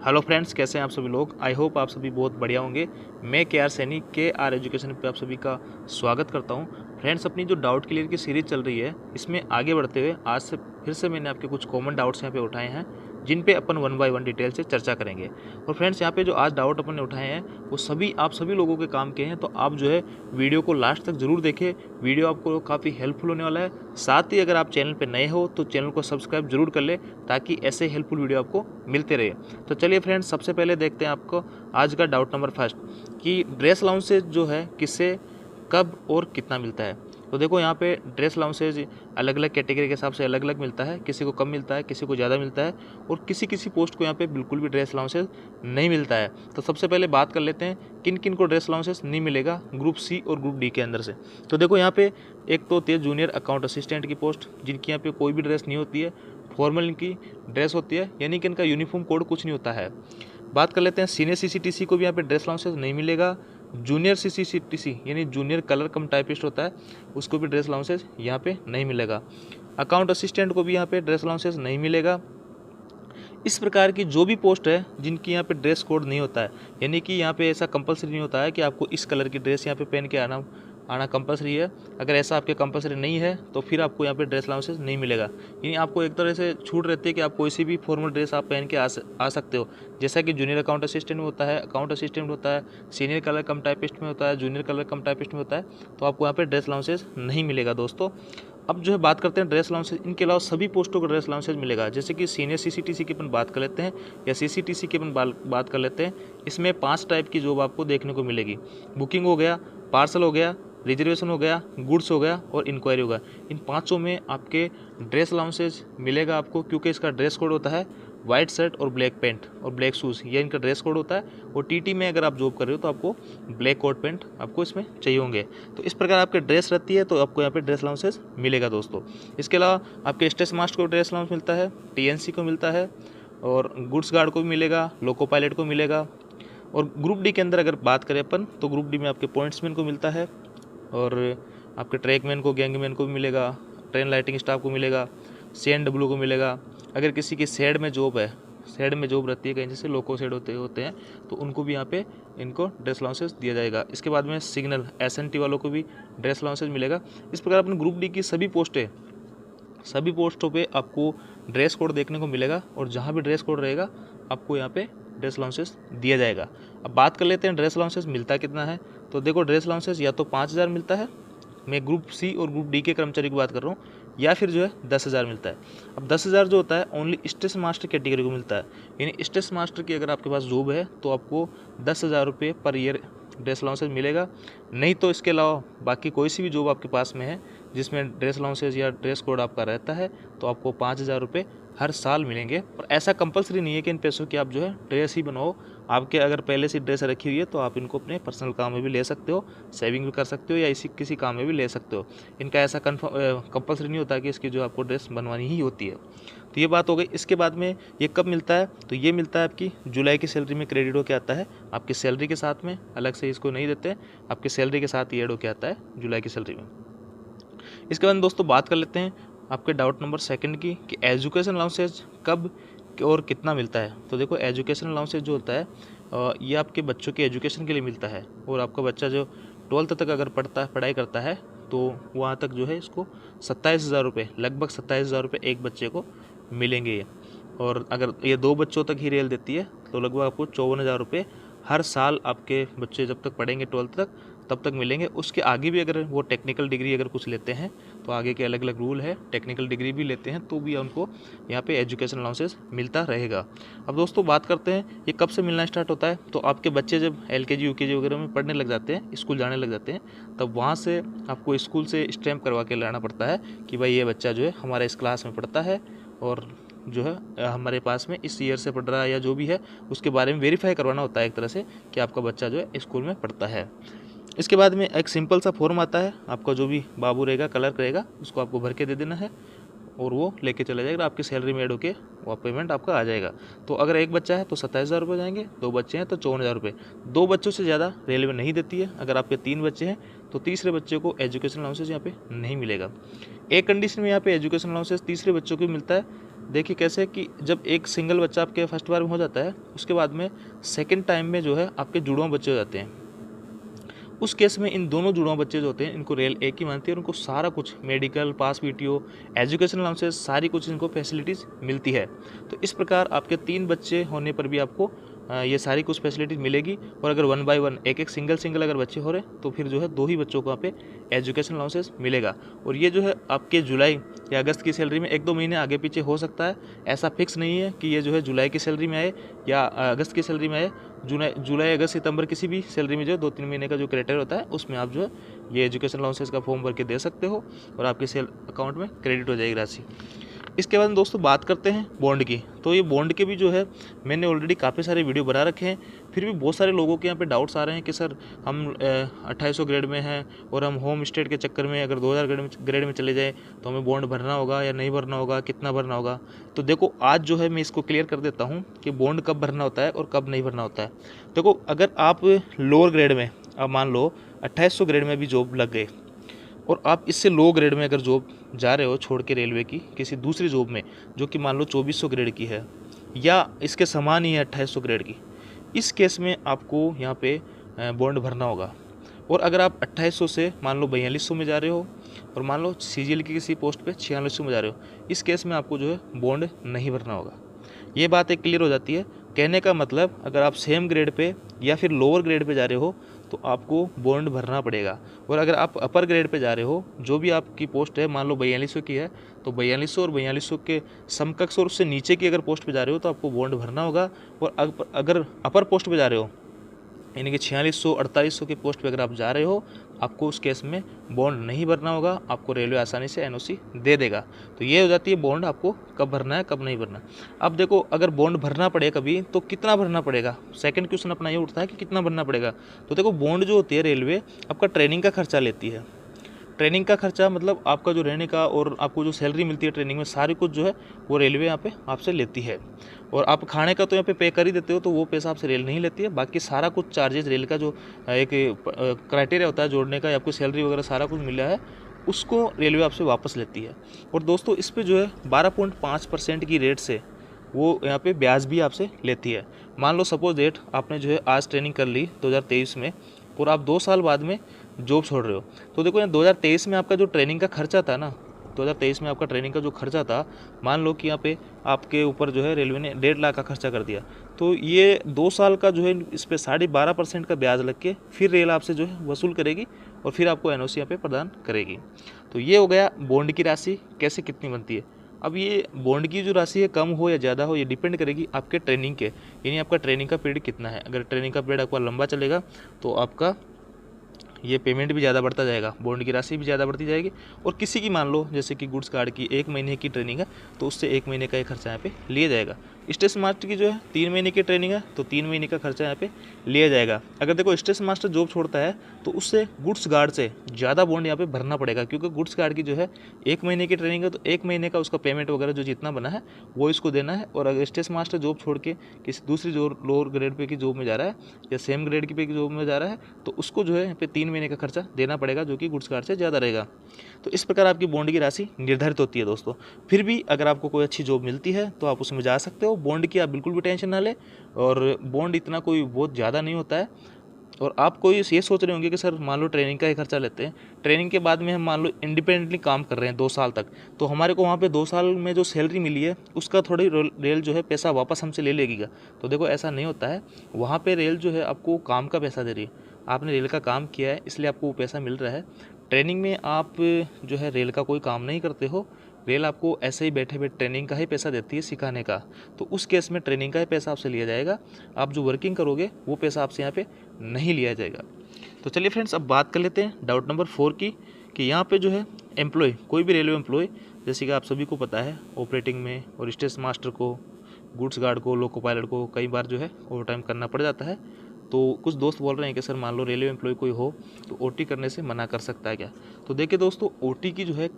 Hello friends, कैसे हैं आप सभी लोग। आई होप आप सभी बहुत बढ़िया होंगे। मैं के आर सैनी के आर एजुकेशन पे आप सभी का स्वागत करता हूं। फ्रेंड्स, अपनी जो डाउट क्लियर की सीरीज चल रही है, इसमें आगे बढ़ते हुए आज से फिर से मैंने आपके कुछ कॉमन डाउट्स यहाँ पे उठाए हैं, जिन पे अपन 1 बाय 1 डिटेल से चर्चा करेंगे। और फ्रेंड्स, यहाँ पे जो आज डाउट अपन ने उठाए हैं वो सभी आप सभी लोगों के काम के हैं, तो आप जो है वीडियो को लास्ट तक ज़रूर देखें। वीडियो आपको काफ़ी हेल्पफुल होने वाला है। साथ ही अगर आप चैनल पर नए हो तो चैनल को सब्सक्राइब जरूर कर ले, ताकि ऐसे हेल्पफुल वीडियो आपको मिलते रहे। तो चलिए फ्रेंड्स, सबसे पहले देखते हैं आपको आज का डाउट नंबर फर्स्ट कि ड्रेस अलाउंसेज जो है किससे कब और कितना मिलता है। तो देखो, यहाँ पे ड्रेस अलाउंसेज अलग अलग कैटेगरी के हिसाब से अलग अलग मिलता है। किसी को कम मिलता है, किसी को ज़्यादा मिलता है, और किसी किसी पोस्ट को यहाँ पे बिल्कुल भी ड्रेस अलाउंसेज नहीं मिलता है। तो सबसे पहले बात कर लेते हैं किन किन को ड्रेस अलाउंसेज नहीं मिलेगा ग्रुप सी और ग्रुप डी के अंदर से। तो देखो, यहाँ पे एक तो होती है जूनियर अकाउंट असिस्टेंट की पोस्ट, जिनकी यहाँ पे कोई भी ड्रेस नहीं होती है, फॉर्मल इनकी ड्रेस होती है, यानी कि इनका यूनिफॉर्म कोड कुछ नहीं होता है। बात कर लेते हैं सीनियर सीसीटीसी को भी यहाँ पे ड्रेस अलाउंसेस नहीं मिलेगा। जूनियर सीसीटीसी यानी जूनियर कलर कम टाइपिस्ट होता है, उसको भी ड्रेस अलाउंसेस यहाँ पे नहीं मिलेगा। अकाउंट असिस्टेंट को भी यहाँ पे ड्रेस अलाउंसेस नहीं मिलेगा। इस प्रकार की जो भी पोस्ट है जिनकी यहाँ पे ड्रेस कोड नहीं होता है, यानी कि यहाँ पे ऐसा कंपलसरी नहीं होता है कि आपको इस कलर की ड्रेस यहाँ पे पहन के आना कंपलसरी है। अगर ऐसा आपके कंपलसरी नहीं है तो फिर आपको यहाँ पे ड्रेस अलाउंसेस नहीं मिलेगा। यानी आपको एक तरह से छूट रहती है कि आप कोई सी भी फॉर्मल ड्रेस आप पहन के आ सकते हो, जैसा कि जूनियर अकाउंट असिस्टेंट में होता है, अकाउंट असिस्टेंट में होता है, सीनियर कलर कम टाइपिस्ट में होता है, जूनियर कलर कम टाइपिस्ट में होता है। तो आपको यहाँ पे ड्रेस अलाउंसेस नहीं मिलेगा दोस्तों। अब जो है बात करते हैं ड्रेस अलाउंसेज, इनके अलावा सभी पोस्टों को ड्रेस अलाउंसेज मिलेगा। जैसे कि सीनियर सीसीटीसी की अपन बात कर लेते हैं या सीसीटीसी की अपन बात कर लेते हैं। इसमें 5 टाइप की जॉब आपको देखने को मिलेगी। बुकिंग हो गया, पार्सल हो गया, रिजर्वेशन हो गया, गुड्स हो गया और इंक्वायरी हो गया। इन पाँचों में आपके ड्रेस अलाउंसेज मिलेगा आपको, क्योंकि इसका ड्रेस कोड होता है वाइट शर्ट और ब्लैक पैंट और ब्लैक शूज़, ये इनका ड्रेस कोड होता है। और टीटी में अगर आप जॉब कर रहे हो तो आपको ब्लैक कोट पैंट आपको इसमें चाहिए होंगे। तो इस प्रकार आपके ड्रेस रहती है, तो आपको यहाँ पे ड्रेस अलाउंसेस मिलेगा दोस्तों। इसके अलावा आपके स्टेशन मास्टर को ड्रेस अलाउंस मिलता है, टीएनसी को मिलता है, और गुड्स गार्ड को भी मिलेगा, लोको पायलट को मिलेगा। और ग्रुप डी के अंदर अगर बात करें अपन, तो ग्रुप डी में आपके पॉइंट्समैन को मिलता है, और आपके ट्रैकमैन को, गैंगमैन को भी मिलेगा, ट्रेन लाइटिंग स्टाफ को मिलेगा, CNW को मिलेगा। अगर किसी की शेड में जॉब है, शेड में जॉब रहती है कहीं, जैसे लोको शेड होते हैं, तो उनको भी यहाँ पे इनको ड्रेस अलाउंसेस दिया जाएगा। इसके बाद में सिग्नल SNT वालों को भी ड्रेस अलाउंसेस मिलेगा। इस प्रकार अपने ग्रुप डी की सभी पोस्टों पे आपको ड्रेस कोड देखने को मिलेगा, और जहाँ भी ड्रेस कोड रहेगा आपको यहाँ पे ड्रेस अलाउंसेस दिया जाएगा। अब बात कर लेते हैं ड्रेस अलाउंसेस मिलता कितना है। तो देखो, ड्रेस अलाउंसेस या तो 5,000 मिलता है, मैं ग्रुप सी और ग्रुप डी के कर्मचारी की बात कर रहा हूँ, या फिर जो है 10,000 मिलता है। अब 10,000 जो होता है ओनली स्टेशन मास्टर कैटेगरी को मिलता है। यानी स्टेशन मास्टर की अगर आपके पास जॉब है तो आपको 10,000 रुपये पर ईयर ड्रेस अलाउंसेज मिलेगा। नहीं तो इसके अलावा बाकी कोई सी भी जॉब आपके पास में है जिसमें ड्रेस अलाउंसेज या ड्रेस कोड आपका रहता है, तो आपको 5,000 रुपये हर साल मिलेंगे। और ऐसा कंपलसरी नहीं है कि इन पैसों की आप जो है ड्रेस ही बनवाओ। आपके अगर पहले से ड्रेस रखी हुई है तो आप इनको अपने पर्सनल काम में भी ले सकते हो, सेविंग भी कर सकते हो, या इसी किसी काम में भी ले सकते हो। इनका ऐसा कंपलसरी नहीं होता कि इसकी जो आपको ड्रेस बनवानी ही होती है। तो ये बात हो गई। इसके बाद में ये कब मिलता है, तो ये मिलता है आपकी जुलाई की सैलरी में क्रेडिट होकर आता है। आपकी सैलरी के साथ में अलग से इसको नहीं देते, आपकी सैलरी के साथ ही ऐड होकर आता है जुलाई की सैलरी में। इसके बाद दोस्तों बात कर लेते हैं आपके डाउट नंबर सेकंड की, कि एजुकेशन अलाउंसेज कब और कितना मिलता है। तो देखो, एजुकेशन अलाउंसेज जो होता है ये आपके बच्चों के एजुकेशन के लिए मिलता है। और आपका बच्चा जो 12th तक अगर पढ़ाई करता है तो वहाँ तक जो है इसको 27,000 रुपये, लगभग 27,000 रुपये एक बच्चे को मिलेंगे। और अगर ये 2 बच्चों तक ही रेल देती है तो लगभग आपको 54,000 रुपये हर साल आपके बच्चे जब तक पढ़ेंगे 12th तक तब तक मिलेंगे। उसके आगे भी अगर वो टेक्निकल डिग्री अगर कुछ लेते हैं तो आगे के अलग अलग रूल है, टेक्निकल डिग्री भी लेते हैं तो भी उनको यहाँ पे एजुकेशन अलाउंसेस मिलता रहेगा। अब दोस्तों बात करते हैं ये कब से मिलना स्टार्ट होता है। तो आपके बच्चे जब LKG UKG वगैरह में पढ़ने लग जाते हैं, स्कूल जाने लग जाते हैं, तब वहाँ से आपको स्कूल से स्टैम्प करवा के लाना पड़ता है कि भाई ये बच्चा जो है हमारे इस क्लास में पढ़ता है, और जो है हमारे पास में इस ईयर से पढ़ रहा है या जो भी है उसके बारे में वेरीफाई करवाना होता है एक तरह से, कि आपका बच्चा जो है स्कूल में पढ़ता है। इसके बाद में एक सिंपल सा फॉर्म आता है, आपका जो भी बाबू रहेगा, क्लर्क रहेगा, उसको आपको भर के दे देना है और वो लेके चला जाएगा। आपकी सैलरी में ऐड होके वो पेमेंट आपका आ जाएगा। तो अगर एक बच्चा है तो 27,000 रुपये जाएंगे, 2 बच्चे हैं तो 54,000 रुपये। 2 बच्चों से ज़्यादा रेलवे नहीं देती है। अगर आपके 3 बच्चे हैं तो तीसरे बच्चे को एजुकेशन अलाउंसेस यहाँ पे नहीं मिलेगा। एक कंडीशन में यहाँ पे एजुकेशन अलाउंसेस तीसरे बच्चों को मिलता है देखिए कैसे कि जब एक सिंगल बच्चा आपके फर्स्ट बार में हो जाता है, उसके बाद में सेकंड टाइम में जो है आपके जुड़वा बच्चे हो जाते हैं। उस केस में इन दोनों जुड़वा बच्चे जो होते हैं इनको रेल एक ही मानती है और उनको सारा कुछ मेडिकल, पास पीटीओ, एजुकेशनल अलाउंसेस सारी कुछ इनको फैसिलिटीज़ मिलती है। तो इस प्रकार आपके 3 बच्चे होने पर भी आपको ये सारी कुछ फैसिलिटीज़ मिलेगी। और अगर 1 बाय 1 एक सिंगल अगर बच्चे हो रहे तो फिर जो है 2 ही बच्चों को यहाँ पे एजुकेशन अलाउंसेस मिलेगा। और ये जो है आपके जुलाई या अगस्त की सैलरी में 1-2 महीने आगे पीछे हो सकता है। ऐसा फिक्स नहीं है कि ये जो है जुलाई की सैलरी में आए या अगस्त की सैलरी में आए। जुलाई, अगस्त, सितंबर किसी भी सैलरी में जो है 2-3 महीने का जो क्राइटेरिया होता है उसमें आप जो है ये एजुकेशन अलाउंसेस का फॉर्म भर के दे सकते हो और आपके सेल अकाउंट में क्रेडिट हो जाएगी राशि। इसके बाद दोस्तों बात करते हैं बॉन्ड की। तो ये बॉन्ड के भी जो है मैंने ऑलरेडी काफ़ी सारे वीडियो बना रखे हैं, फिर भी बहुत सारे लोगों के यहाँ पे डाउट्स आ रहे हैं कि सर हम 2800 ग्रेड में हैं और हम होम स्टेट के चक्कर में अगर 2000 ग्रेड में चले जाए तो हमें बॉन्ड भरना होगा या नहीं भरना होगा, कितना भरना होगा। तो देखो आज जो है मैं इसको क्लियर कर देता हूँ कि बॉन्ड कब भरना होता है और कब नहीं भरना होता है। देखो अगर आप लोअर ग्रेड में, अब मान लो 2800 ग्रेड में भी जॉब लग गए और आप इससे लो ग्रेड में अगर जॉब जा रहे हो छोड़ के रेलवे की किसी दूसरी जॉब में जो कि मान लो 2400 ग्रेड की है या इसके समान ही है 2800 ग्रेड की, इस केस में आपको यहाँ पे बॉन्ड भरना होगा। और अगर आप 2800 से मान लो 4200 में जा रहे हो और मान लो सीजीएल की किसी पोस्ट पे 4600 में जा रहे हो, इस केस में आपको जो है बॉन्ड नहीं भरना होगा। ये बात एक क्लियर हो जाती है। कहने का मतलब अगर आप सेम ग्रेड पे या फिर लोअर ग्रेड पे जा रहे हो तो आपको बॉन्ड भरना पड़ेगा। और अगर आप अपर ग्रेड पे जा रहे हो, जो भी आपकी पोस्ट है मान लो 4200 की है तो 4200 और 4200 के समकक्ष और उससे नीचे की अगर पोस्ट पे जा रहे हो तो आपको बॉन्ड भरना होगा। और अगर अपर पोस्ट पे जा रहे हो यानी कि 4600 4800 के पोस्ट पे अगर आप जा रहे हो आपको उस केस में बॉन्ड नहीं भरना होगा, आपको रेलवे आसानी से एनओसी दे देगा। तो ये हो जाती है बॉन्ड आपको कब भरना है कब नहीं भरना। अब देखो अगर बॉन्ड भरना पड़े कभी तो कितना भरना पड़ेगा, सेकंड क्वेश्चन अपना ये उठता है कि कितना भरना पड़ेगा। तो देखो बॉन्ड जो होती है रेलवे आपका ट्रेनिंग का खर्चा लेती है। ट्रेनिंग का खर्चा मतलब आपका जो रहने का और आपको जो सैलरी मिलती है ट्रेनिंग में सारी कुछ जो है वो रेलवे यहाँ पे आपसे लेती है। और आप खाने का तो यहाँ पे कर ही देते हो तो वो पैसा आपसे रेल नहीं लेती है। बाकी सारा कुछ चार्जेस रेल का जो एक क्राइटेरिया होता है जोड़ने का या आपको सैलरी वगैरह सारा कुछ मिला है उसको रेलवे आपसे वापस लेती है। और दोस्तों इस पर जो है 12.5% की रेट से वो यहाँ पे ब्याज भी आपसे लेती है। मान लो सपोज डेट आपने जो है आज ट्रेनिंग कर ली 2023 में और आप 2 साल बाद में जॉब छोड़ रहे हो तो देखो यहाँ 2023 में आपका जो ट्रेनिंग का खर्चा था ना, 2023 में आपका ट्रेनिंग का जो खर्चा था, मान लो कि यहाँ पे आपके ऊपर जो है रेलवे ने 1.5 लाख का खर्चा कर दिया तो ये 2 साल का जो है इस पर 12.5% का ब्याज लग के फिर रेल आपसे जो है वसूल करेगी और फिर आपको एनओसी यहाँ पे प्रदान करेगी। तो ये हो गया बॉन्ड की राशि कैसे कितनी बनती है। अब ये बॉन्ड की जो राशि है कम हो या ज़्यादा हो ये डिपेंड करेगी आपके ट्रेनिंग के, यानी आपका ट्रेनिंग का पीरियड कितना है। अगर ट्रेनिंग का पीरियड आपका लंबा चलेगा तो आपका ये पेमेंट भी ज़्यादा बढ़ता जाएगा, बॉन्ड की राशि भी ज़्यादा बढ़ती जाएगी। और किसी की मान लो जैसे कि गुड्स गार्ड की 1 महीने की ट्रेनिंग है तो उससे 1 महीने का ये खर्चा यहाँ पे लिया जाएगा। स्टेशन मास्टर की जो है 3 महीने की ट्रेनिंग है तो 3 महीने का खर्चा यहाँ पे लिया जाएगा। अगर देखो स्टेशन मास्टर जॉब छोड़ता है तो उससे गुड्स गार्ड से ज़्यादा बॉन्ड यहाँ पे भरना पड़ेगा, क्योंकि गुड्स गार्ड की जो है 1 महीने की ट्रेनिंग है तो 1 महीने का उसका पेमेंट वगैरह जो जितना बना है वो इसको देना है। और अगर स्टेशन मास्टर जॉब छोड़ के किसी दूसरी जो लोअर ग्रेड पे की जॉब में जा रहा है या सेम ग्रेड की पे की जॉब में जा रहा है तो उसको जो है यहाँ पे 3 महीने का खर्चा देना पड़ेगा जो कि गुड्स गार्ड से ज़्यादा रहेगा। तो इस प्रकार आपकी बॉन्ड की राशि निर्धारित होती है दोस्तों। फिर भी अगर आपको कोई अच्छी जॉब मिलती है तो आप उसमें जा सकते हो। बॉन्ड की आप बिल्कुल भी टेंशन ना ले, और बॉन्ड इतना कोई बहुत ज़्यादा नहीं होता है। और आप कोई ये सोच रहे होंगे कि सर मान लो ट्रेनिंग का ही खर्चा लेते हैं, ट्रेनिंग के बाद में हम मान लो इंडिपेंडेंटली काम कर रहे हैं 2 साल तक तो हमारे को वहाँ पे 2 साल में जो सैलरी मिली है उसका थोड़ी रेल जो है पैसा वापस हमसे ले लेगी। तो देखो ऐसा नहीं होता है, वहाँ पे रेल जो है आपको काम का पैसा दे रही है, आपने रेल का काम किया है इसलिए आपको वो पैसा मिल रहा है। ट्रेनिंग में आप जो है रेल का कोई काम नहीं करते हो, रेल आपको ऐसे ही बैठे बैठे ट्रेनिंग का ही पैसा देती है सिखाने का, तो उस केस में ट्रेनिंग का ही पैसा आपसे लिया जाएगा। आप जो वर्किंग करोगे वो पैसा आपसे यहाँ पे नहीं लिया जाएगा। तो चलिए फ्रेंड्स अब बात कर लेते हैं डाउट नंबर 4 की, कि यहाँ पे जो है एम्प्लॉय, कोई भी रेलवे एम्प्लॉय जैसे कि आप सभी को पता है ऑपरेटिंग में और स्टेशन मास्टर को, गुड्स गार्ड को, लोको पायलट को कई बार जो है ओवर टाइम करना पड़ जाता है। तो कुछ दोस्त बोल रहे हैं कि सर मान लो रेलवे एम्प्लॉय कोई हो तो ओटी करने से मना कर सकता है क्या। तो देखिए दोस्तों ओटी की जो है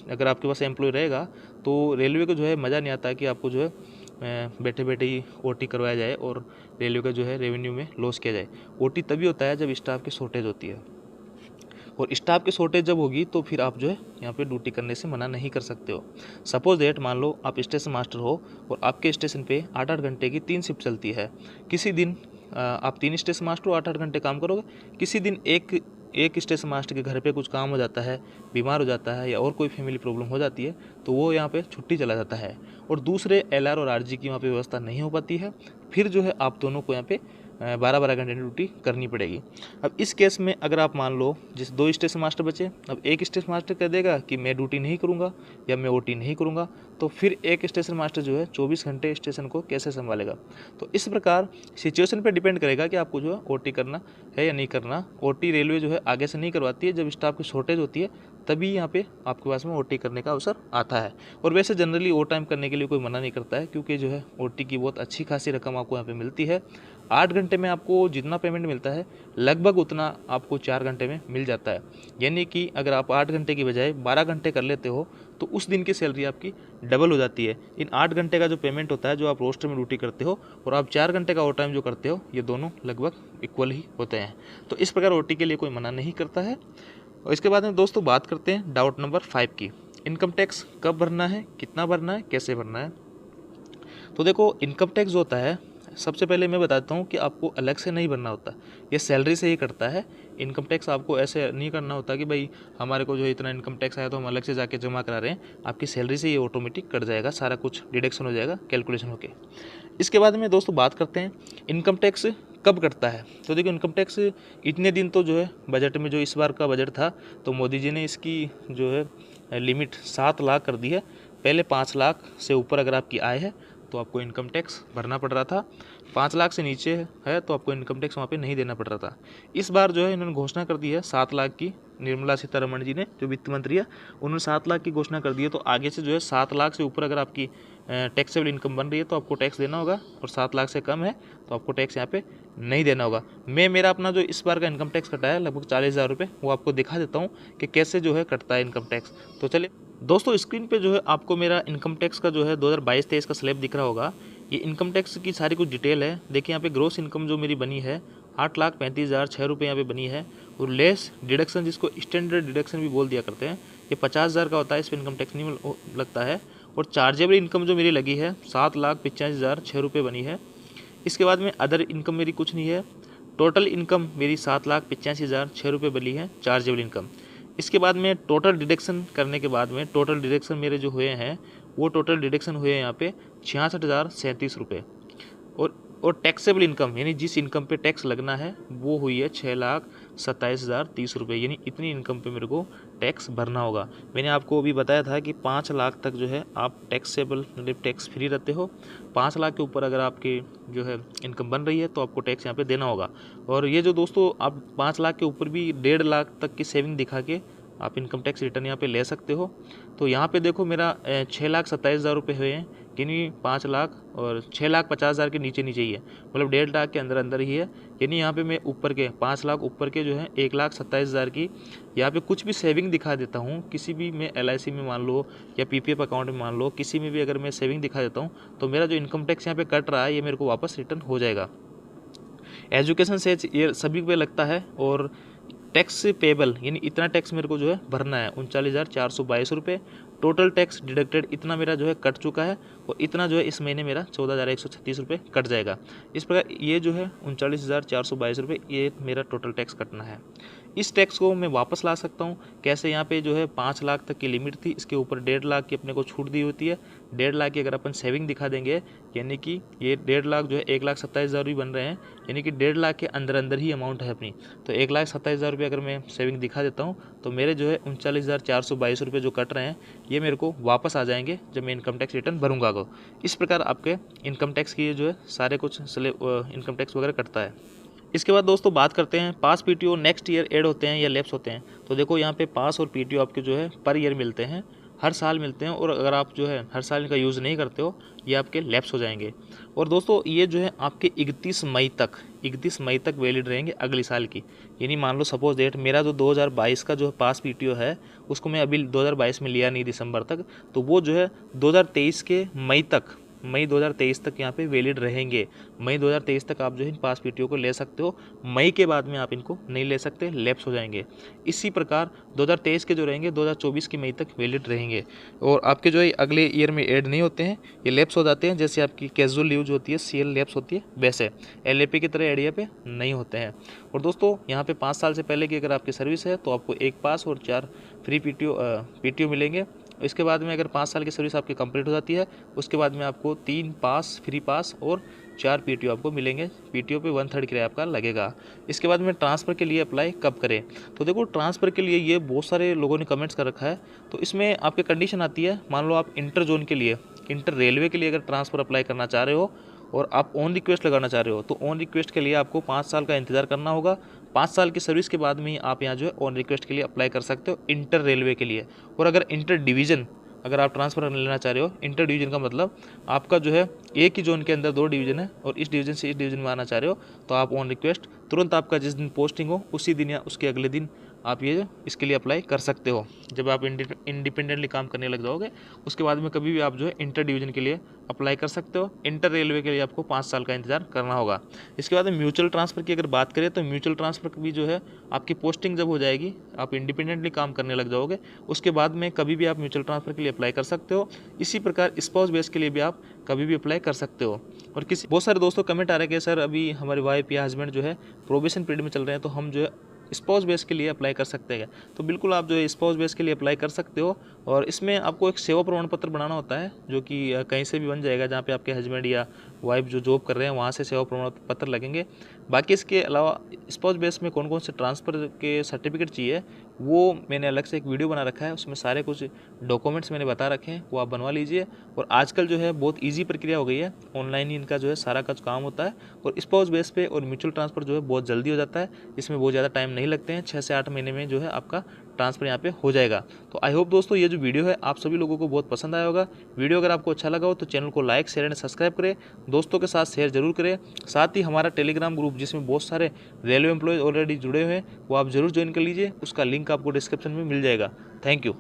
अगर आपके पास एम्प्लॉय रहेगा तो रेलवे को जो है मज़ा नहीं आता है कि आपको जो है बैठे बैठे ही ओटी करवाया जाए और रेलवे का जो है रेवेन्यू में लॉस किया जाए। ओटी तभी होता है जब स्टाफ की शॉर्टेज होती है। और स्टाफ की शॉर्टेज जब होगी तो फिर आप जो है यहाँ पे ड्यूटी करने से मना नहीं कर सकते हो। सपोज दैट मान लो आप स्टेशन मास्टर हो और आपके स्टेशन पे 8-8 घंटे की 3 शिफ्ट चलती है। किसी दिन आप 3 स्टेशन मास्टर हो, 8-8 घंटे काम करोगे। किसी दिन एक स्टेशन मास्टर के घर पे कुछ काम हो जाता है, बीमार हो जाता है या और कोई फैमिली प्रॉब्लम हो जाती है तो वो यहाँ पे छुट्टी चला जाता है और दूसरे LR और RG की वहाँ पे व्यवस्था नहीं हो पाती है। फिर जो है आप दोनों को यहाँ पे 12-12 घंटे की ड्यूटी करनी पड़ेगी। अब इस केस में अगर आप मान लो जिस 2 स्टेशन मास्टर बचे, अब एक स्टेशन मास्टर कह देगा कि मैं ड्यूटी नहीं करूँगा या मैं OT नहीं करूँगा, तो फिर एक स्टेशन मास्टर जो है 24 घंटे स्टेशन को कैसे संभालेगा। तो इस प्रकार सिचुएशन पे डिपेंड करेगा कि आपको जो है OT करना है या नहीं करना। OT रेलवे जो है आगे से नहीं करवाती है, जब स्टाफ की शॉर्टेज होती है तभी यहाँ पे आपके पास में OT करने का अवसर आता है। और वैसे जनरली ओवर टाइम करने के लिए कोई मना नहीं करता है, क्योंकि जो है OT की बहुत अच्छी खासी रकम आपको यहाँ पे मिलती है। 8 घंटे में आपको जितना पेमेंट मिलता है लगभग उतना आपको 4 घंटे में मिल जाता है। यानी कि अगर आप 8 घंटे की बजाय 12 घंटे कर लेते हो तो उस दिन की सैलरी आपकी डबल हो जाती है। इन 8 घंटे का जो पेमेंट होता है जो आप रोस्टर में ड्यूटी करते हो और आप 4 घंटे का ओवर टाइम जो करते हो, ये दोनों लगभग इक्वल ही होते हैं। तो इस प्रकार OT के लिए कोई मना नहीं करता है। और इसके बाद में दोस्तों बात करते हैं डाउट नंबर 5 की। इनकम टैक्स कब भरना है, कितना भरना है, कैसे भरना है। तो देखो इनकम टैक्स जो होता है, सबसे पहले मैं बताता हूँ कि आपको अलग से नहीं भरना होता, ये सैलरी से ही कटता है। इनकम टैक्स आपको ऐसे नहीं करना होता कि भाई हमारे को जो इतना इनकम टैक्स आया तो हम अलग से जाके जमा करा रहे हैं। आपकी सैलरी से ये ऑटोमेटिक कट जाएगा, सारा कुछ डिडक्शन हो जाएगा कैलकुलेशन होके। इसके बाद में दोस्तों बात करते हैं इनकम टैक्स कब कटता है। तो देखो इनकम टैक्स इतने दिन तो जो है बजट में, जो इस बार का बजट था तो मोदी जी ने इसकी जो है लिमिट 7 लाख कर दी है। पहले 5 लाख से ऊपर अगर आपकी आय है तो आपको इनकम टैक्स भरना पड़ रहा था, 5 लाख से नीचे है तो आपको इनकम टैक्स वहाँ पे नहीं देना पड़ रहा था। इस बार जो है इन्होंने घोषणा कर दी है 7 लाख की। निर्मला सीतारमण जी ने, जो वित्त मंत्री है, उन्होंने 7 लाख की घोषणा कर दी है। तो आगे से जो है 7 लाख से ऊपर अगर आपकी टैक्सेबल इनकम बन रही है तो आपको टैक्स देना होगा, और 7 लाख से कम है तो आपको टैक्स यहाँ पे नहीं देना होगा। मेरा अपना जो इस बार का इनकम टैक्स कटा है लगभग 40,000 रुपये, वो आपको दिखा देता हूँ कि कैसे जो है कटता है इनकम टैक्स। तो चलिए दोस्तों, स्क्रीन पे जो है आपको मेरा इनकम टैक्स का जो है 2022-23 का स्लैब दिख रहा होगा। ये इनकम टैक्स की सारी कुछ डिटेल है। देखिए यहाँ पे ग्रोस इनकम जो मेरी बनी है 8,35,006 रुपये यहाँ पे बनी है। और लेस डिडक्शन, जिसको स्टैंडर्ड डिडक्शन भी बोल दिया करते हैं, ये 50,000 का होता है, इस पर इनकम टैक्स नहीं लगता है। और चार्जेबल इनकम जो मेरी लगी है 7,85,006 रुपये बनी है। इसके बाद में अदर इनकम मेरी कुछ नहीं है। टोटल इनकम मेरी 7,85,006 रुपये बनी है चार्जेबल इनकम। इसके बाद में टोटल डिडक्शन करने के बाद में टोटल डिडक्शन मेरे जो हुए हैं वो टोटल डिडक्शन हुए हैं यहाँ पे 66,037 रुपये। और टैक्सेबल इनकम यानी जिस इनकम पे टैक्स लगना है वो हुई है 6,27,030 रुपये। यानी इतनी इनकम पे मेरे को टैक्स भरना होगा। मैंने आपको अभी बताया था कि 5 लाख तक जो है आप टैक्सेबल मतलब टैक्स फ्री रहते हो। 5 लाख के ऊपर अगर आपकी जो है इनकम बन रही है तो आपको टैक्स यहाँ पे देना होगा। और ये जो दोस्तों आप 5 लाख के ऊपर भी 1.5 लाख तक की सेविंग दिखा के आप इनकम टैक्स रिटर्न यहाँ पे ले सकते हो। तो यहाँ पे देखो मेरा 6,27,000 रुपये हुए हैं, यानी 5 लाख और 6,50,000 के नीचे नीचे ही है, मतलब 1.5 लाख के अंदर अंदर ही है। यानी यहाँ पे मैं ऊपर के 5 लाख ऊपर के जो है 1,27,000 की यहाँ पे कुछ भी सेविंग दिखा देता हूँ। किसी भी मैं LIC में मान लो या PPF अकाउंट में मान लो, किसी में भी अगर मैं सेविंग दिखा देता हूँ तो मेरा जो इनकम टैक्स यहाँ पे कट रहा है ये मेरे को वापस रिटर्न हो जाएगा। एजुकेशन से ये सभी पे लगता है। और टैक्स पेबल यानी इतना टैक्स मेरे को जो है भरना है 39,422 रुपये। टोटल टैक्स डिडक्टेड इतना मेरा जो है कट चुका है, और इतना जो है इस महीने मेरा 14,136 रुपये कट जाएगा। इस प्रकार ये जो है 39,422 रुपये ये मेरा टोटल टैक्स कटना है। इस टैक्स को मैं वापस ला सकता हूँ कैसे। यहाँ पे जो है 5 लाख तक की लिमिट थी, इसके ऊपर 1.5 लाख की अपने को छूट दी होती है। 1.5 लाख की अगर अपन सेविंग दिखा देंगे, यानी कि ये 1.5 लाख जो है 1,27,000 भी बन रहे हैं, यानी कि 1.5 लाख के अंदर अंदर ही अमाउंट है अपनी। तो 1,27,000 रुपये अगर मैं सेविंग दिखा देता हूँ तो मेरे जो है 39,422 रुपये जो कट रहे हैं ये मेरे को वापस आ जाएंगे जब मैं इनकम टैक्स रिटर्न भरूंगा। को इस प्रकार आपके इनकम टैक्स की जो है सारे कुछ इनकम टैक्स वगैरह कटता है। इसके बाद दोस्तों बात करते हैं पास PTO नेक्स्ट ईयर ऐड होते हैं या लैप्स होते हैं। तो देखो यहाँ पे पास और PTO आपके जो है पर ईयर मिलते हैं, हर साल मिलते हैं। और अगर आप जो है हर साल इनका यूज़ नहीं करते हो ये आपके लैप्स हो जाएंगे। और दोस्तों ये जो है आपके 31 मई तक वैलिड रहेंगे अगले साल की। यानी मान लो सपोज डेट मेरा जो 2022 का जो पास PTO है उसको मैं अभी 2022 में लिया नहीं दिसंबर तक, तो वो जो है 2023 के मई तक मई 2023 तक यहाँ पे वैलिड रहेंगे। मई 2023 तक आप जो है इन पास पीटीओ को ले सकते हो। मई के बाद में आप इनको नहीं ले सकते, लैप्स हो जाएंगे। इसी प्रकार 2023 के जो रहेंगे 2024 की मई तक वैलिड रहेंगे और आपके जो है अगले ईयर में ऐड नहीं होते हैं, ये लैप्स हो जाते हैं। जैसे आपकी कैजुअल लीव जो होती है CL लैप्स होती है, वैसे LAP की तरह एडिया पे नहीं होते हैं। और दोस्तों यहाँ पे 5 साल से पहले की अगर आपकी सर्विस है तो आपको 1 पास और 4 फ्री पीटीओ मिलेंगे। इसके बाद में अगर 5 साल की सर्विस आपकी कंप्लीट हो जाती है, उसके बाद में आपको 3 पास, फ्री पास और 4 पीटीओ आपको मिलेंगे। पीटीओ पे 1/3 किराया आपका लगेगा। इसके बाद में ट्रांसफ़र के लिए अप्लाई कब करें, तो देखो ट्रांसफ़र के लिए ये बहुत सारे लोगों ने कमेंट्स कर रखा है। तो इसमें आपकी कंडीशन आती है, मान लो आप इंटर जोन के लिए, इंटर रेलवे के लिए अगर ट्रांसफ़र अप्लाई करना चाह रहे हो और आप ऑन रिक्वेस्ट लगाना चाह रहे हो, तो ऑन रिक्वेस्ट के लिए आपको 5 साल का इंतजार करना होगा। 5 साल की सर्विस के बाद में ही आप यहाँ जो है ऑन रिक्वेस्ट के लिए अप्लाई कर सकते हो इंटर रेलवे के लिए। और अगर इंटर डिवीज़न अगर आप ट्रांसफ़र लेना चाह रहे हो, इंटर डिवीज़न का मतलब आपका जो है एक ही जोन के अंदर 2 डिवीज़न है और इस डिवीज़न से इस डिवीज़न में आना चाह रहे हो, तो आप ऑन रिक्वेस्ट तुरंत आपका जिस दिन पोस्टिंग हो उसी दिन या उसके अगले दिन आप ये इसके लिए अप्लाई कर सकते हो। जब आप इंडिपेंडेंटली काम करने लग जाओगे उसके बाद में कभी भी आप जो है इंटर डिवीज़न के लिए अप्लाई कर सकते हो। इंटर रेलवे के लिए आपको 5 साल का इंतजार करना होगा। इसके बाद में म्यूचुअल ट्रांसफ़र की अगर बात करें तो म्यूचुअल ट्रांसफ़र भी जो है आपकी पोस्टिंग जब हो जाएगी, आप इंडिपेंडेंटली काम करने लग जाओगे, उसके बाद में कभी भी आप म्यूचुअल ट्रांसफ़र के लिए अप्लाई कर सकते हो। इसी प्रकार स्पाउस बेस के लिए भी आप कभी भी अप्लाई कर सकते हो। और किसी बहुत सारे दोस्तों कमेंट आ रहे हैं कि सर अभी हमारे वाइफ या हस्बैंड जो है प्रोबेशन पीरियड में चल रहे हैं, तो हम जो है स्पाउस बेस के लिए अप्लाई कर सकते हैं। तो बिल्कुल आप जो है स्पाउस बेस के लिए अप्लाई कर सकते हो। और इसमें आपको एक सेवा प्रमाण पत्र बनाना होता है, जो कि कहीं से भी बन जाएगा, जहाँ पे आपके हस्बैंड या वाइफ जो जॉब कर रहे हैं वहाँ से सेवा प्रमाण पत्र लगेंगे। बाकी इसके अलावा स्पाउस बेस में कौन कौन से ट्रांसफ़र के सर्टिफिकेट चाहिए वो मैंने अलग से एक वीडियो बना रखा है, उसमें सारे कुछ डॉक्यूमेंट्स मैंने बता रखे हैं, वो आप बनवा लीजिए। और आजकल जो है बहुत ईजी प्रक्रिया हो गई है, ऑनलाइन ही इनका जो है सारा का काम होता है। और स्पाउस बेस पे और म्यूचुअल ट्रांसफ़र जो है बहुत जल्दी हो जाता है, इसमें बहुत ज़्यादा टाइम नहीं लगते हैं। 6 से 8 महीने में जो है आपका ट्रांसफ़र यहाँ पे हो जाएगा। तो आई होप दोस्तों ये जो वीडियो है आप सभी लोगों को बहुत पसंद आया होगा। वीडियो अगर आपको अच्छा लगा हो तो चैनल को लाइक, शेयर एंड सब्सक्राइब करें, दोस्तों के साथ शेयर जरूर करें। साथ ही हमारा टेलीग्राम ग्रुप जिसमें बहुत सारे रेलवे एम्प्लॉयज़ ऑलरेडी जुड़े हुए हैं, वो आप जरूर ज्वाइन कर लीजिए, उसका लिंक आपको डिस्क्रिप्शन में मिल जाएगा। Thank you.